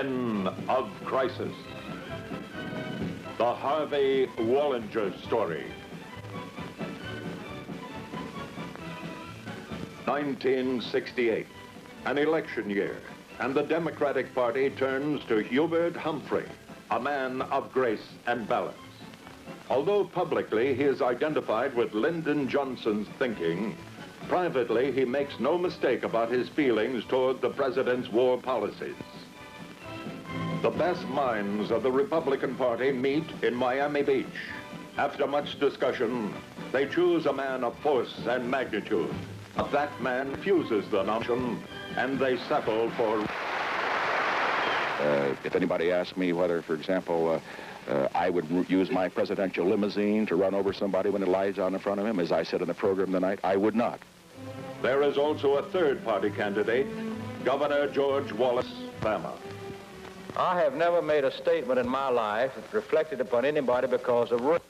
Men of Crisis. The Harvey Wallinger story. 1968, an election year, and the Democratic Party turns to Hubert Humphrey, a man of grace and balance. Although publicly he is identified with Lyndon Johnson's thinking, privately he makes no mistake about his feelings toward the president's war policies. The best minds of the Republican Party meet in Miami Beach. After much discussion, they choose a man of force and magnitude. But that man refuses the nomination, and they settle for... If anybody asked me whether, for example, I would use my presidential limousine to run over somebody when it lies out in front of him, as I said in the program tonight, I would not. There is also a third party candidate, Governor George Wallace, Alabama. I have never made a statement in my life that reflected upon anybody because of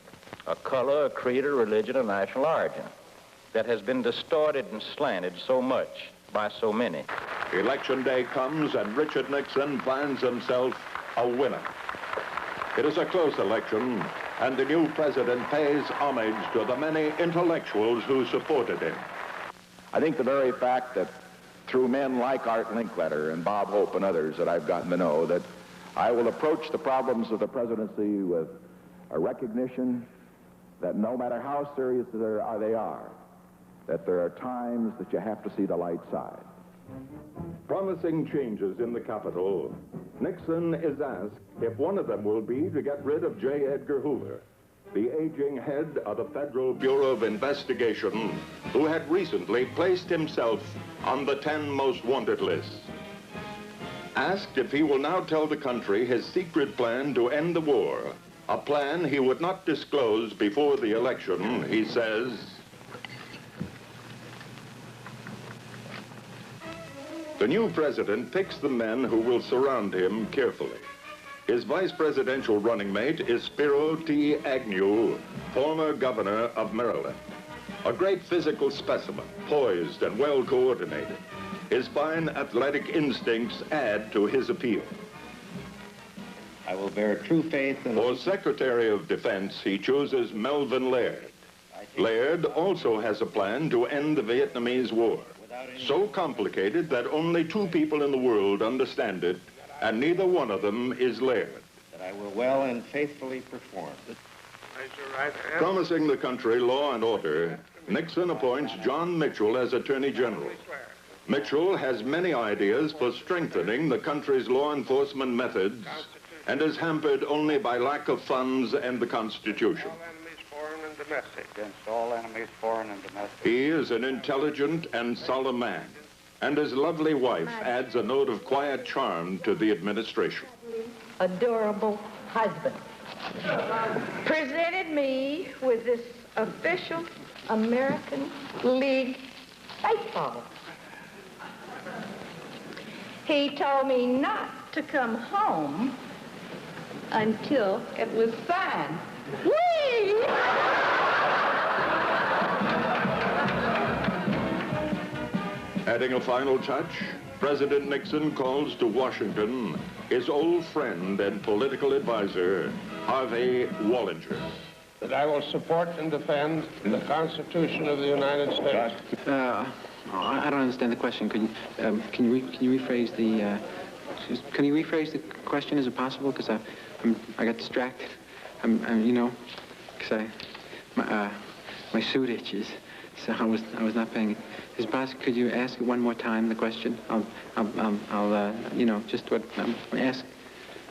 a color, a creed, a religion, a national origin that has been distorted and slanted so much by so many. Election day comes and Richard Nixon finds himself a winner. It is a close election, and the new president pays homage to the many intellectuals who supported him. I think the very fact that through men like Art Linkletter and Bob Hope and others that I've gotten to know, that I will approach the problems of the presidency with a recognition that no matter how serious they are, that there are times that you have to see the light side. Promising changes in the Capitol, Nixon is asked if one of them will be to get rid of J. Edgar Hoover, the aging head of the Federal Bureau of Investigation, who had recently placed himself on the 10 most wanted list. Asked if he will now tell the country his secret plan to end the war, a plan he would not disclose before the election, he says, the new president picks the men who will surround him carefully. His vice presidential running mate is Spiro T. Agnew, former governor of Maryland. A great physical specimen, poised and well coordinated. His fine athletic instincts add to his appeal. I will bear true faith in... For Secretary of Defense, he chooses Melvin Laird. Laird also has a plan to end the Vietnamese War. So complicated that only 2 people in the world understand it, and neither one of them is Laird. That I will well and faithfully perform. Promising the country law and order, Nixon appoints John Mitchell as Attorney General. Mitchell has many ideas for strengthening the country's law enforcement methods and is hampered only by lack of funds and the Constitution. Against all enemies, foreign and domestic. He is an intelligent and solemn man, and his lovely wife adds a note of quiet charm to the administration. Adorable husband presented me with this official American League baseball. He told me not to come home until it was signed. Whee! Adding a final touch, President Nixon calls to Washington his old friend and political advisor, Harvey Wallinger. That I will support and defend the Constitution of the United States. I don't understand the question. Can you rephrase the? Can you rephrase the question? Is it possible? Because I got distracted. You know, because my suit itches, so I was not paying. Is possible? Could you ask it one more time? The question. I'll you know, just what ask.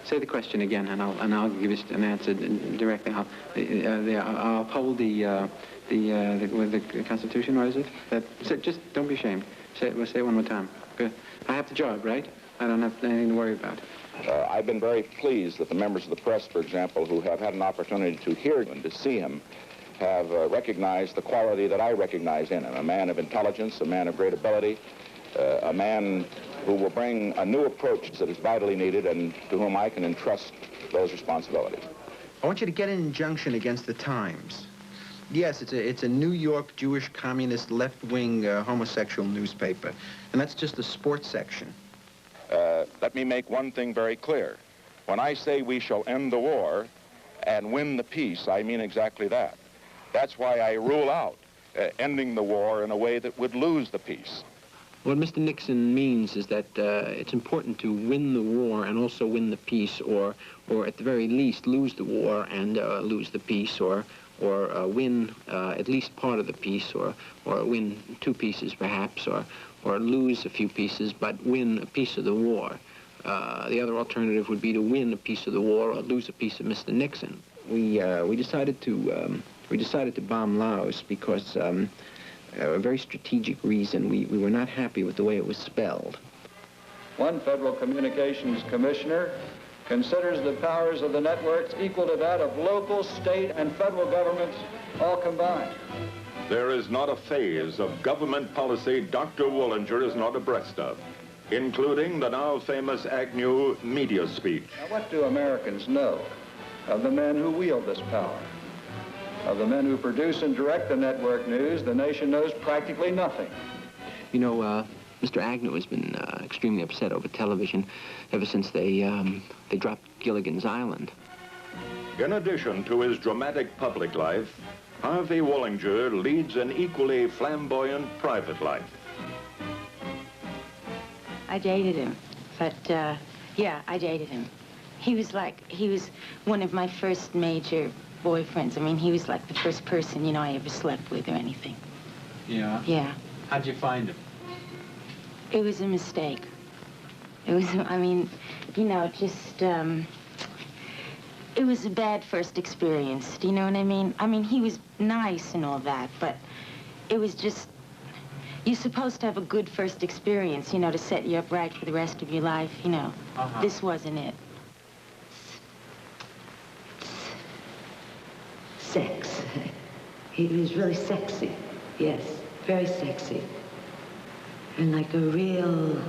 Say the question again, and I'll give you an answer directly. I'll uphold the Constitution. What is it? Just don't be ashamed. Say it one more time. Good. I have the job, right? I don't have anything to worry about. I've been very pleased that the members of the press, for example, who have had an opportunity to hear and to see him, have recognized the quality that I recognize in him. A man of intelligence, a man of great ability, a man who will bring a new approach that is vitally needed and to whom I can entrust those responsibilities. I want you to get an injunction against the Times. Yes, it's a New York Jewish communist left-wing homosexual newspaper, and that's just the sports section. Let me make one thing very clear. When I say we shall end the war and win the peace, I mean exactly that. That's why I rule out ending the war in a way that would lose the peace. What Mr. Nixon means is that it's important to win the war and also win the peace, or at the very least lose the war and lose the peace, or win at least part of the peace, or win 2 pieces perhaps, or lose a few pieces but win a piece of the war. The other alternative would be to win a piece of the war or lose a piece of Mr. Nixon. We decided to bomb Laos because a very strategic reason. We were not happy with the way it was spelled. One Federal Communications Commissioner considers the powers of the networks equal to that of local, state, and federal governments all combined. There is not a phase of government policy Dr. Wallinger is not abreast of, including the now famous Agnew media speech. Now, what do Americans know of the men who wield this power? Of the men who produce and direct the network news, the nation knows practically nothing. You know, Mr. Agnew has been extremely upset over television ever since they dropped Gilligan's Island. In addition to his dramatic public life, Harvey Wallinger leads an equally flamboyant private life. I dated him, but yeah, I dated him. He was one of my first major boyfriends. I mean, he was like the first person, you know, I ever slept with or anything. Yeah? Yeah. How'd you find him? It was a mistake. It was, I mean, you know, just, it was a bad first experience. Do you know what I mean? I mean, he was nice and all that, but it was just, you're supposed to have a good first experience, you know, to set you up right for the rest of your life, you know. This wasn't it. Sex. He was really sexy. Yes, very sexy. And like a real,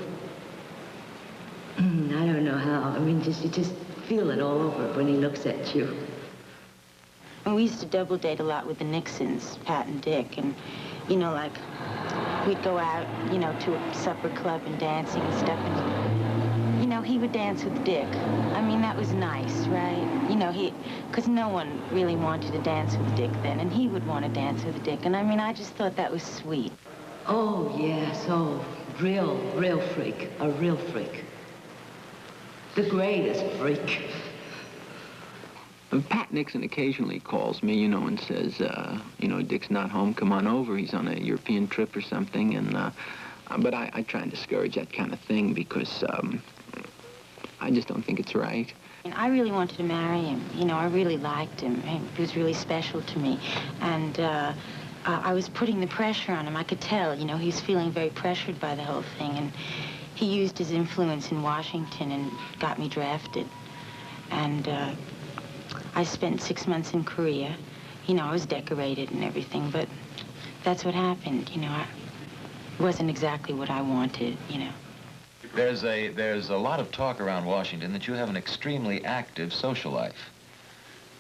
I don't know how. I mean, you just feel it all over when he looks at you. And we used to double date a lot with the Nixons, Pat and Dick, and, you know, like, we'd go out, you know, to a supper club and dancing and stuff, and, you know, he would dance with Dick. I mean, that was nice, right? You know, because no one really wanted to dance with Dick then, and he would want to dance with Dick, and I mean, I just thought that was sweet. Oh, yes, oh, real freak, a real freak. The greatest freak. Pat Nixon occasionally calls me, you know, and says, you know, Dick's not home, come on over, he's on a European trip or something, and, but I try and discourage that kind of thing because, I just don't think it's right. And I really wanted to marry him, you know, I really liked him, he was really special to me, and, I was putting the pressure on him, I could tell, you know, he was feeling very pressured by the whole thing, and he used his influence in Washington and got me drafted, and, I spent 6 months in Korea. You know, I was decorated and everything, but that's what happened, you know. It wasn't exactly what I wanted, you know. There's a lot of talk around Washington that you have an extremely active social life.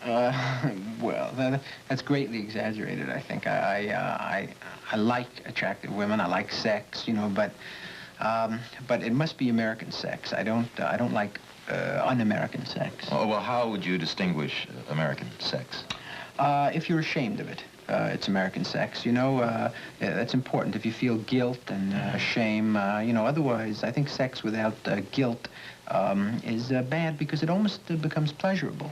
Well, that's greatly exaggerated, I think. I like attractive women, I like sex, you know, but it must be American sex. I don't like un-American sex. Oh, well, how would you distinguish American sex? If you're ashamed of it, it's American sex, you know. That's important. If you feel guilt and shame, you know, otherwise, I think sex without guilt is bad because it almost becomes pleasurable.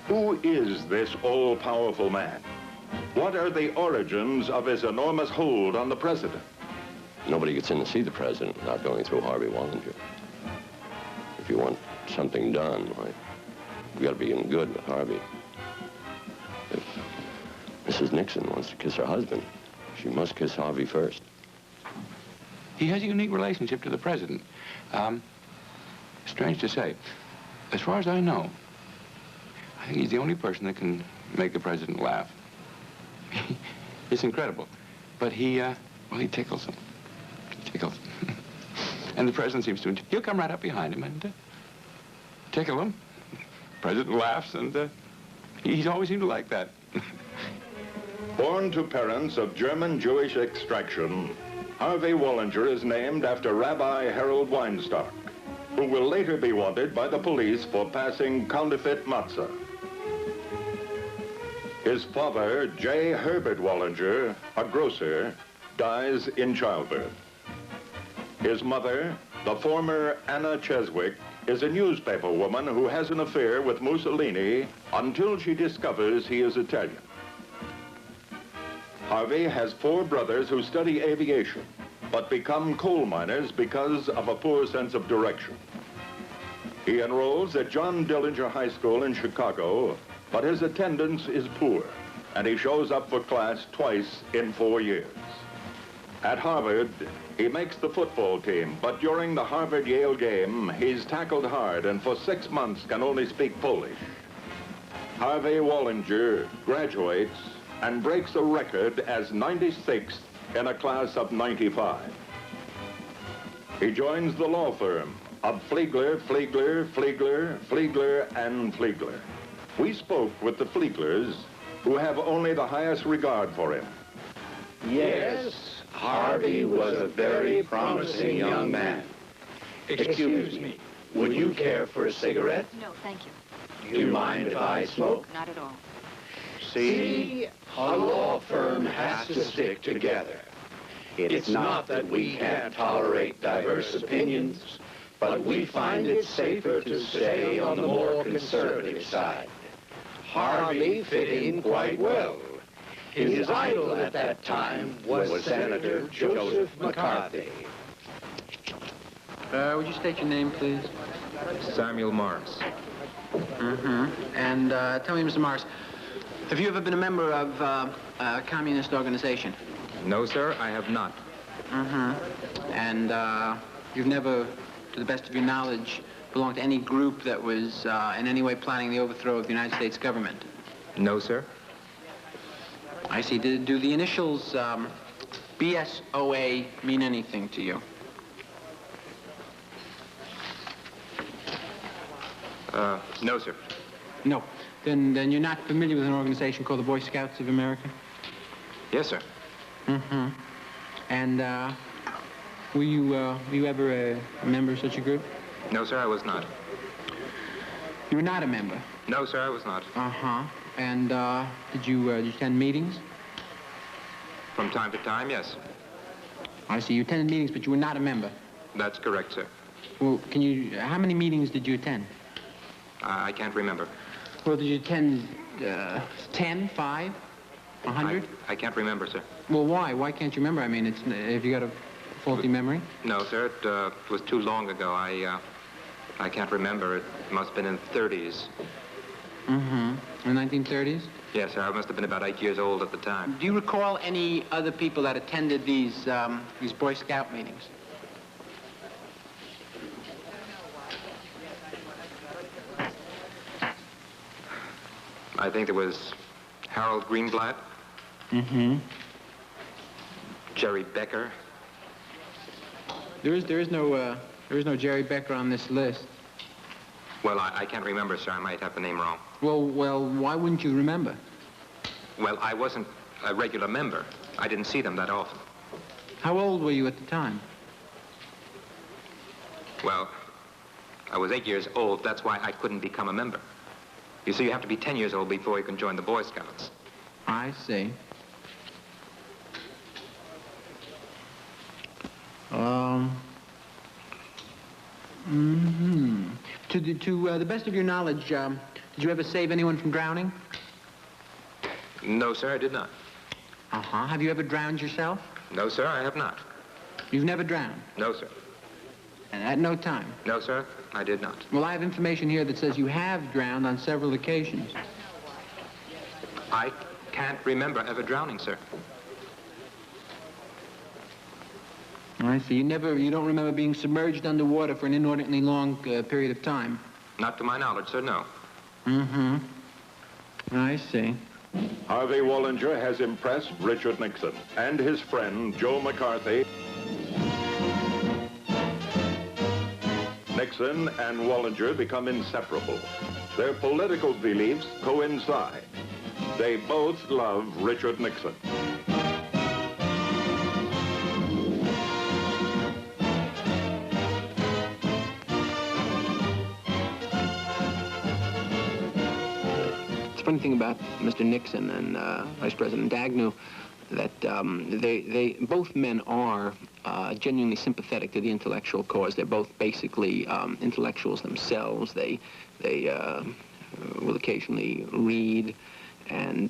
Who is this all-powerful man? What are the origins of his enormous hold on the president? Nobody gets in to see the president without going through Harvey Wallinger. If you want something done, why, you got to be in good with Harvey. If Mrs. Nixon wants to kiss her husband, she must kiss Harvey first. He has a unique relationship to the president. Strange to say. As far as I know, I think he's the only person that can make the president laugh. It's incredible. But well, he tickles him. He tickles him. And the president seems to, he'll come right up behind him and tickle him. The president laughs, and he's always seemed to like that. Born to parents of German Jewish extraction, Harvey Wallinger is named after Rabbi Harold Weinstock, who will later be wanted by the police for passing counterfeit matzah. His father, J. Herbert Wallinger, a grocer, dies in childbirth. His mother, the former Anna Cheswick, is a newspaper woman who has an affair with Mussolini until she discovers he is Italian. Harvey has 4 brothers who study aviation, but become coal miners because of a poor sense of direction. He enrolls at John Dillinger High School in Chicago, but his attendance is poor, and he shows up for class twice in 4 years. At Harvard, he makes the football team, but during the Harvard-Yale game, he's tackled hard and for 6 months can only speak Polish. Harvey Wallinger graduates and breaks a record as 96th in a class of 95. He joins the law firm of Fliegler, Fliegler, Fliegler, Fliegler, and Fliegler. We spoke with the Flieglers, who have only the highest regard for him. Yes, Harvey was a very promising young man. Excuse me, would you care for a cigarette? No, thank you. Do you mind if I smoke? Not at all. See, a law firm has to stick together. It's not that we can't tolerate diverse opinions, but we find it safer to stay on the more conservative side. Harvey fit in quite well. His idol at that time was Senator Joseph McCarthy. Would you state your name, please? Samuel Morris. And tell me, Mr. Morris, have you ever been a member of a communist organization? No, sir, I have not. And you've never, to the best of your knowledge, belonged to any group that was in any way planning the overthrow of the United States government? No, sir. I see. Do the initials BSOA mean anything to you? No, sir. No. Then you're not familiar with an organization called the Boy Scouts of America? Yes, sir. And were you ever a member of such a group? No, sir, I was not. You were not a member? No, sir, I was not. And did you attend meetings? From time to time, yes. I see. You attended meetings, but you were not a member? That's correct, sir. Well, how many meetings did you attend? I can't remember. Well, did you attend 10, 5, 100? I can't remember, sir. Well, why? Why can't you remember? I mean, have you got a faulty memory? No, sir. It was too long ago. I can't remember. It must have been in the 30s. In the 1930s? Yes, sir. I must have been about 8 years old at the time. Do you recall any other people that attended these Boy Scout meetings? I think there was Harold Greenblatt. Jerry Becker. There is no Jerry Becker on this list. Well, I can't remember, sir. I might have the name wrong. Well, why wouldn't you remember? Well, I wasn't a regular member. I didn't see them that often. How old were you at the time? Well, I was 8 years old. That's why I couldn't become a member. You see, you have to be 10 years old before you can join the Boy Scouts. I see. To the best of your knowledge, did you ever save anyone from drowning? No, sir, I did not. Have you ever drowned yourself? No, sir, I have not. You've never drowned? No, sir. And at no time? No, sir, I did not. Well, I have information here that says you have drowned on several occasions. I can't remember ever drowning, sir. I see. You don't remember being submerged underwater for an inordinately long period of time? Not to my knowledge, sir, no. I see. Harvey Wallinger has impressed Richard Nixon and his friend, Joe McCarthy. Nixon and Wallinger become inseparable. Their political beliefs coincide. They both love Richard Nixon. funny thing about Mr. Nixon and Vice President Agnew, that both men are genuinely sympathetic to the intellectual cause. They're both basically intellectuals themselves. They will occasionally read, and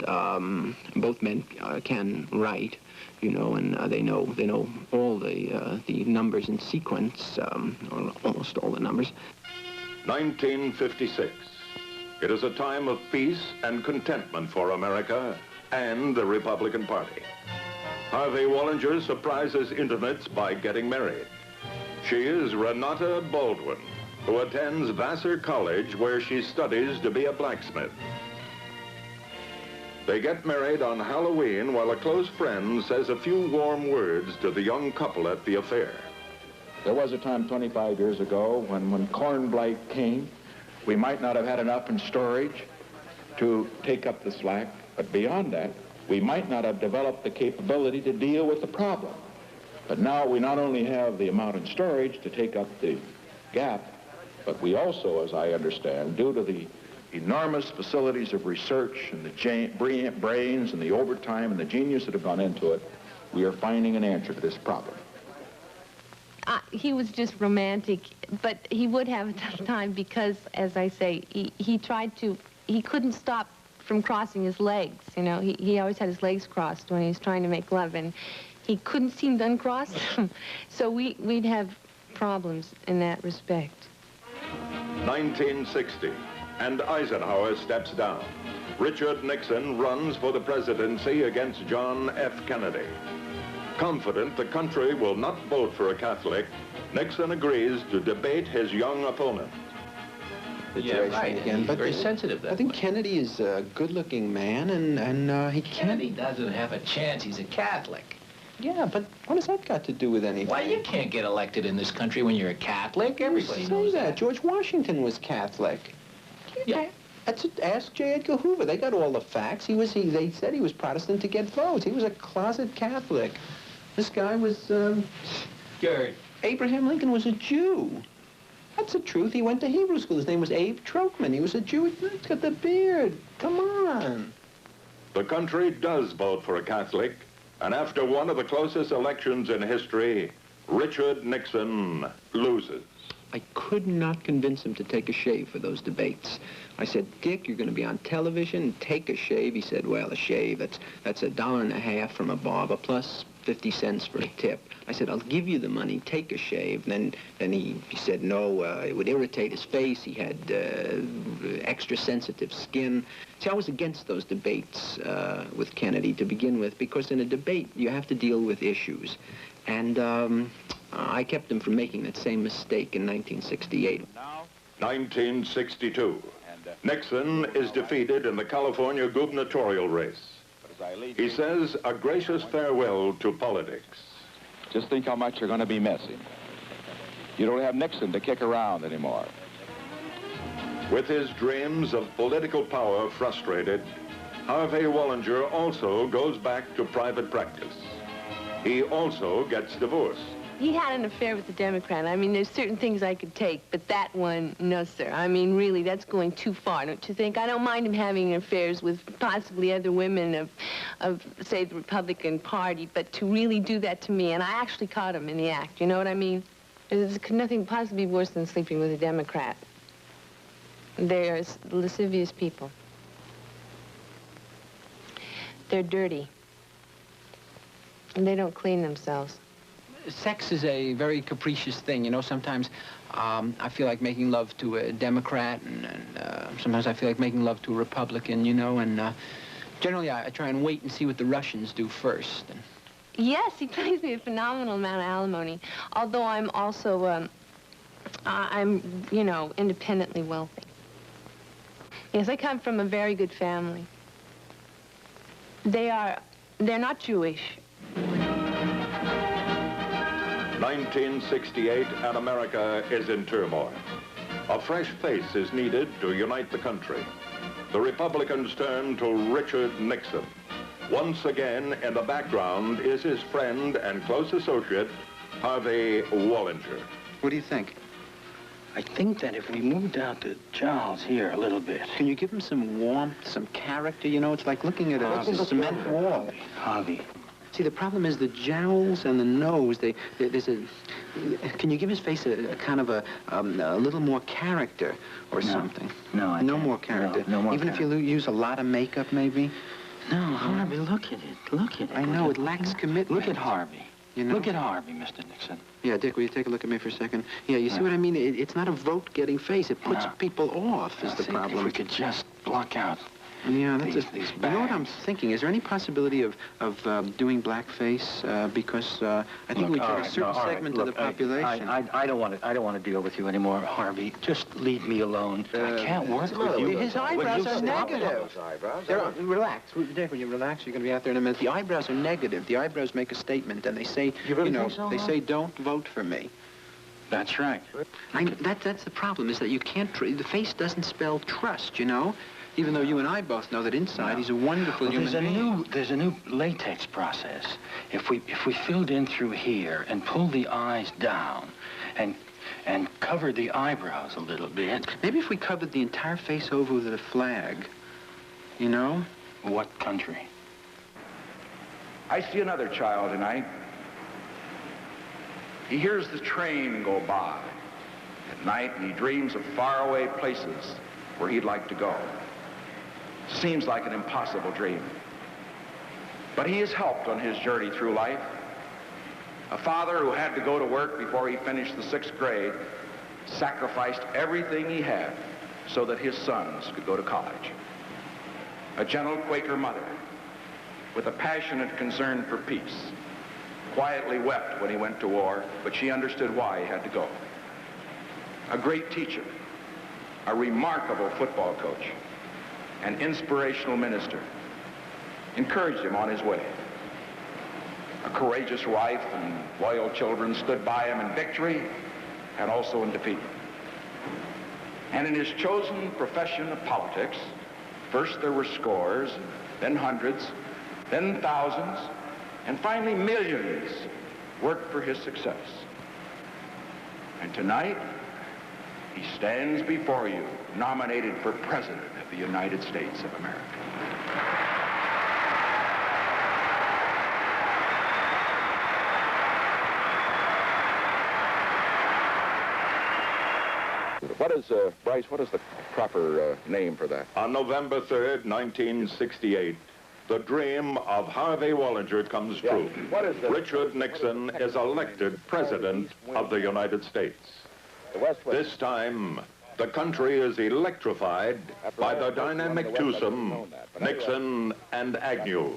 both men can write, you know, and they know all the numbers in sequence, or almost all the numbers. 1956. It is a time of peace and contentment for America and the Republican Party. Harvey Wallinger surprises intimates by getting married. She is Renata Baldwin, who attends Vassar College, where she studies to be a blacksmith. They get married on Halloween while a close friend says a few warm words to the young couple at the affair. There was a time 25 years ago when corn blight came, we might not have had enough in storage to take up the slack, but beyond that, we might not have developed the capability to deal with the problem. But now we not only have the amount in storage to take up the gap, but we also, as I understand, due to the enormous facilities of research and the brains and the overtime and the genius that have gone into it, we are finding an answer to this problem. He was just romantic, but he would have a tough time because, as I say, he couldn't stop from crossing his legs, you know. He always had his legs crossed when he was trying to make love, and he couldn't seem to uncross them. So we'd have problems in that respect. 1960, and Eisenhower steps down. Richard Nixon runs for the presidency against John F. Kennedy. Confident the country will not vote for a Catholic, Nixon agrees to debate his young opponent. Yeah, right. Again, but very sensitive. I think Kennedy is a good-looking man, and he can't. Kennedy doesn't have a chance. He's a Catholic. Yeah, but what has that got to do with anything? Why, you can't get elected in this country when you're a Catholic. Everybody knows that. George Washington was Catholic. Yeah. Ask J. Edgar Hoover. They got all the facts. They said he was Protestant to get votes. He was a closet Catholic. This guy was, Gerd. Abraham Lincoln was a Jew. That's the truth. He went to Hebrew school. His name was Abe Trochman. He was a Jew. He's got the beard. Come on. The country does vote for a Catholic, and after one of the closest elections in history, Richard Nixon loses. I could not convince him to take a shave for those debates. I said, Dick, you're going to be on television. Take a shave. He said, well, a shave, that's $1.50 from a barber plus 50 cents for a tip. I said, I'll give you the money, take a shave. And then he said no, it would irritate his face. He had extra sensitive skin. See, I was against those debates with Kennedy to begin with, because in a debate, you have to deal with issues. And I kept him from making that same mistake in 1968. 1962. Nixon is defeated in the California gubernatorial race. He says a gracious farewell to politics. Just think how much you're going to be missing. You don't have Nixon to kick around anymore. With his dreams of political power frustrated, Harvey Wallinger also goes back to private practice. He also gets divorced. He had an affair with a Democrat. I mean, there's certain things I could take, but that one, no, sir. I mean, really, that's going too far, don't you think? I don't mind him having affairs with possibly other women of say, the Republican Party, but to really do that to me, and I actually caught him in the act, you know what I mean? There's nothing possibly worse than sleeping with a Democrat. They're lascivious people. They're dirty. And they don't clean themselves. Sex is a very capricious thing, you know. Sometimes I feel like making love to a Democrat, and sometimes I feel like making love to a Republican, you know, and generally I try and wait and see what the Russians do first. And... Yes, he pays me a phenomenal amount of alimony, although I'm also, I'm, you know, independently wealthy. Yes, I come from a very good family. They're not Jewish. 1968, and America is in turmoil. A fresh face is needed to unite the country. The Republicans turn to Richard Nixon. Once again, in the background is his friend and close associate, Harvey Wallinger. What do you think? I think that if we moved out the jowls here a little bit. Can you give him some warmth, some character? You know, it's like looking at a cement wall. Harvey. See, the problem is the jowls and the nose, there's a... Can you give his face a kind of a little more character or something? No, I No can't. more character. No more Even if you use a lot of makeup, maybe? No, Harvey, look at it. Look at it. I know, it lacks commitment. Look at Harvey. You know? Look at Harvey, Mr. Nixon. Yeah, Dick, will you take a look at me for a second? Yeah, you see what I mean? It's not a vote-getting face. It puts people off, is the problem. If we could just block out Yeah, that's these You know what I'm thinking? Is there any possibility of doing blackface? Because I think we get a certain segment of the population. I don't want to deal with you anymore, Harvey. Just leave me alone. I can't work with you. His eyebrows are negative. Relax. Dick, will you relax? You're going to be out there in a minute. The eyebrows are negative. The eyebrows make a statement, and they say, they say, don't vote for me. That's right. That's the problem, is that you can't... the face doesn't spell trust, you know? Even though you and I both know that inside he's a wonderful human being. There's a new latex process. If we filled in through here and pulled the eyes down and covered the eyebrows a little bit. Maybe if we covered the entire face over with a flag, you know? What country? I see another child tonight. He hears the train go by at night, and he dreams of faraway places where he'd like to go. Seems like an impossible dream. But he is helped on his journey through life. A father who had to go to work before he finished the 6th grade sacrificed everything he had so that his sons could go to college. A gentle Quaker mother with a passionate concern for peace quietly wept when he went to war, but she understood why he had to go. A great teacher, a remarkable football coach, an inspirational minister, encouraged him on his way. A courageous wife and loyal children stood by him in victory and also in defeat. And in his chosen profession of politics, first there were scores, then hundreds, then thousands, and finally millions worked for his success. And tonight, he stands before you, nominated for President of the United States of America. What is, Bryce, what is the proper name for that? On November 3rd, 1968, the dream of Harvey Wallinger comes true. What is the... Richard Nixon is elected President of the United States. This time, the country is electrified by the dynamic twosome, Nixon and Agnew.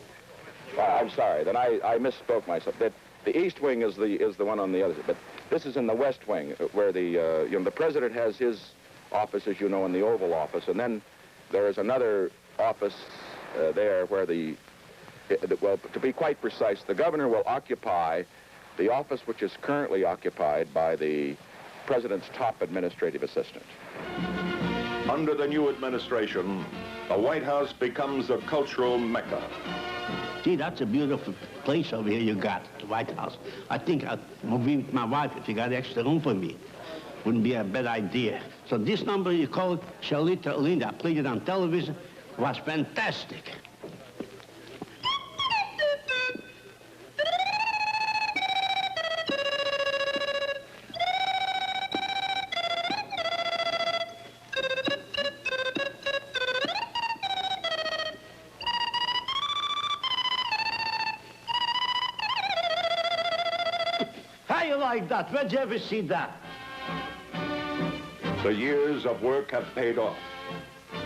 I'm sorry, then I misspoke myself. The East Wing is the one on the other side, but this is in the West Wing, where the President has his office, as you know, in the Oval Office, and then there is another office there where well, to be quite precise, the Governor will occupy the office which is currently occupied by the President's top administrative assistant. Under the new administration, the White House becomes a cultural mecca. Gee, that's a beautiful place over here you got, the White House. I think I'll be with my wife if you got extra room for me. Wouldn't be a bad idea. So this number you call it Charlita Linda. I played it on television. It was fantastic. How you like that? Where'd you ever see that? The years of work have paid off.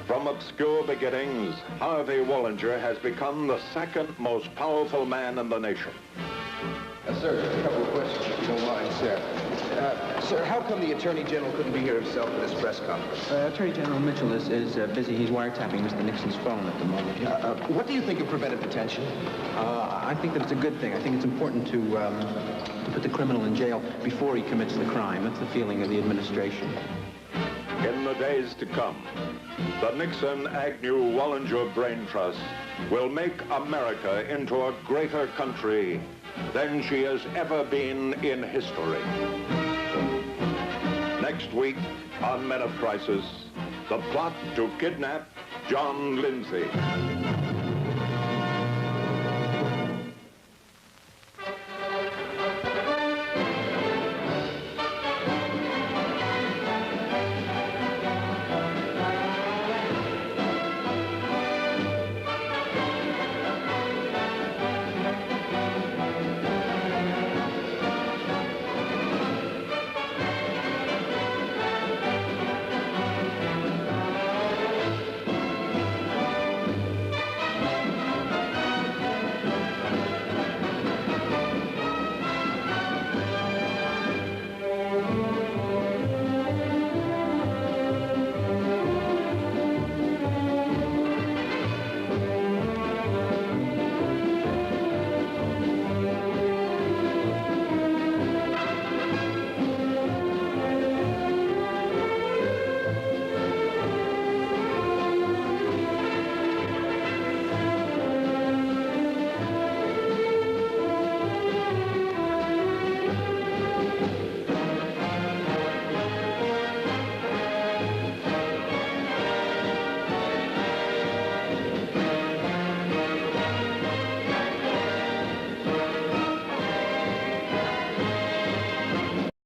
From obscure beginnings, Harvey Wallinger has become the second most powerful man in the nation. Sir, just a couple of questions, if you don't mind, sir. Sir, how come the Attorney General couldn't be here himself for this press conference? Attorney General Mitchell is busy. He's wiretapping Mr. Nixon's phone at the moment. What do you think of preventive detention? I think that it's a good thing. I think it's important to put the criminal in jail before he commits the crime. That's the feeling of the administration. In the days to come, the Nixon-Agnew-Wallinger Brain Trust will make America into a greater country than she has ever been in history. Next week on Men of Crisis, the plot to kidnap John Lindsay.